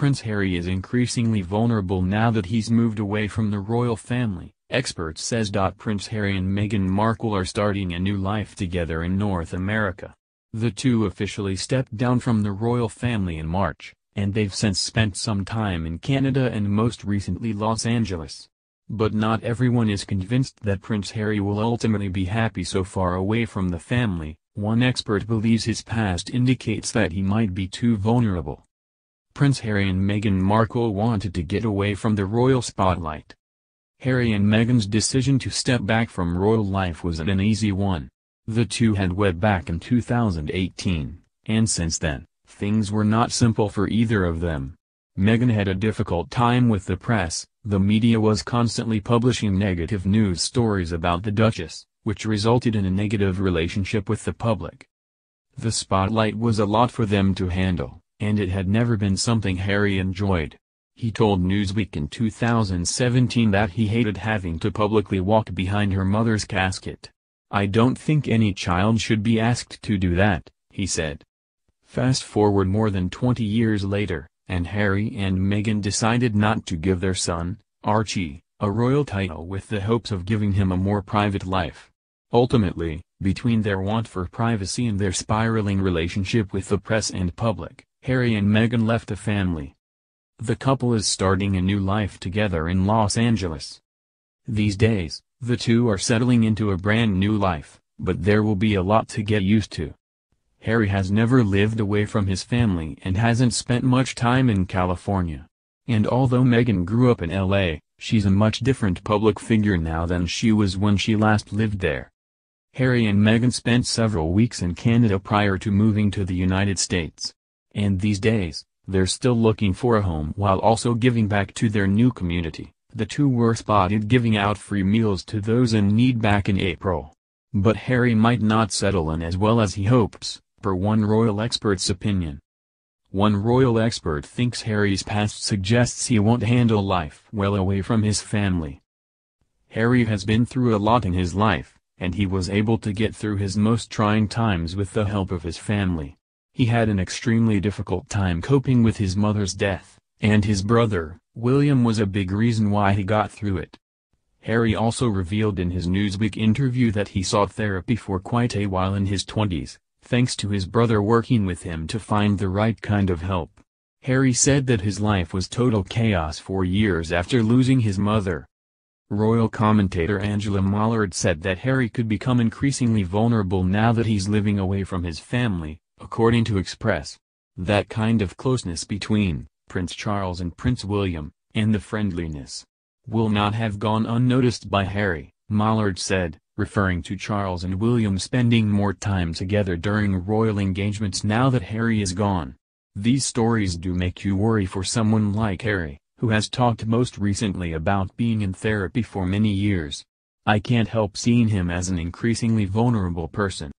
Prince Harry is increasingly vulnerable now that he's moved away from the royal family, experts says. Prince Harry and Meghan Markle are starting a new life together in North America. The two officially stepped down from the royal family in March, and they've since spent some time in Canada and most recently Los Angeles. But not everyone is convinced that Prince Harry will ultimately be happy so far away from the family. One expert believes his past indicates that he might be too vulnerable. Prince Harry and Meghan Markle wanted to get away from the royal spotlight. Harry and Meghan's decision to step back from royal life wasn't an easy one. The two had wed back in 2018, and since then, things were not simple for either of them. Meghan had a difficult time with the press. The media was constantly publishing negative news stories about the Duchess, which resulted in a negative relationship with the public. The spotlight was a lot for them to handle, and it had never been something Harry enjoyed. He told Newsweek in 2017 that he hated having to publicly walk behind her mother's casket. "I don't think any child should be asked to do that," he said. Fast forward more than 20 years later, and Harry and Meghan decided not to give their son, Archie, a royal title with the hopes of giving him a more private life. Ultimately, between their want for privacy and their spiraling relationship with the press and public, Harry and Meghan left the family. The couple is starting a new life together in Los Angeles. These days, the two are settling into a brand new life, but there will be a lot to get used to. Harry has never lived away from his family and hasn't spent much time in California. And although Meghan grew up in LA, she's a much different public figure now than she was when she last lived there. Harry and Meghan spent several weeks in Canada prior to moving to the United States. And these days, they're still looking for a home while also giving back to their new community. The two were spotted giving out free meals to those in need back in April. But Harry might not settle in as well as he hopes, per one royal expert's opinion. One royal expert thinks Harry's past suggests he won't handle life well away from his family. Harry has been through a lot in his life, and he was able to get through his most trying times with the help of his family. He had an extremely difficult time coping with his mother's death, and his brother, William, was a big reason why he got through it. Harry also revealed in his Newsweek interview that he sought therapy for quite a while in his 20s, thanks to his brother working with him to find the right kind of help. Harry said that his life was total chaos for years after losing his mother. Royal commentator Angela Mollard said that Harry could become increasingly vulnerable now that he's living away from his family, according to Express. That kind of closeness between Prince Charles and Prince William, and the friendliness, will not have gone unnoticed by Harry, Mollard said, referring to Charles and William spending more time together during royal engagements now that Harry is gone. These stories do make you worry for someone like Harry, who has talked most recently about being in therapy for many years. "I can't help seeing him as an increasingly vulnerable person.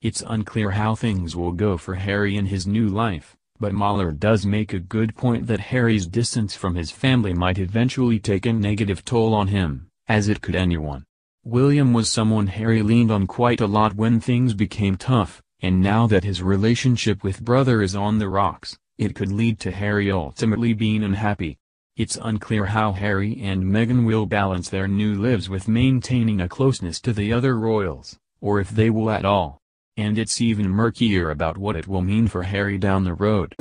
It's unclear how things will go for Harry in his new life, but Mollard does make a good point that Harry's distance from his family might eventually take a negative toll on him, as it could anyone. William was someone Harry leaned on quite a lot when things became tough, and now that his relationship with brother is on the rocks, it could lead to Harry ultimately being unhappy. It's unclear how Harry and Meghan will balance their new lives with maintaining a closeness to the other royals, or if they will at all. And it's even murkier about what it will mean for Harry down the road.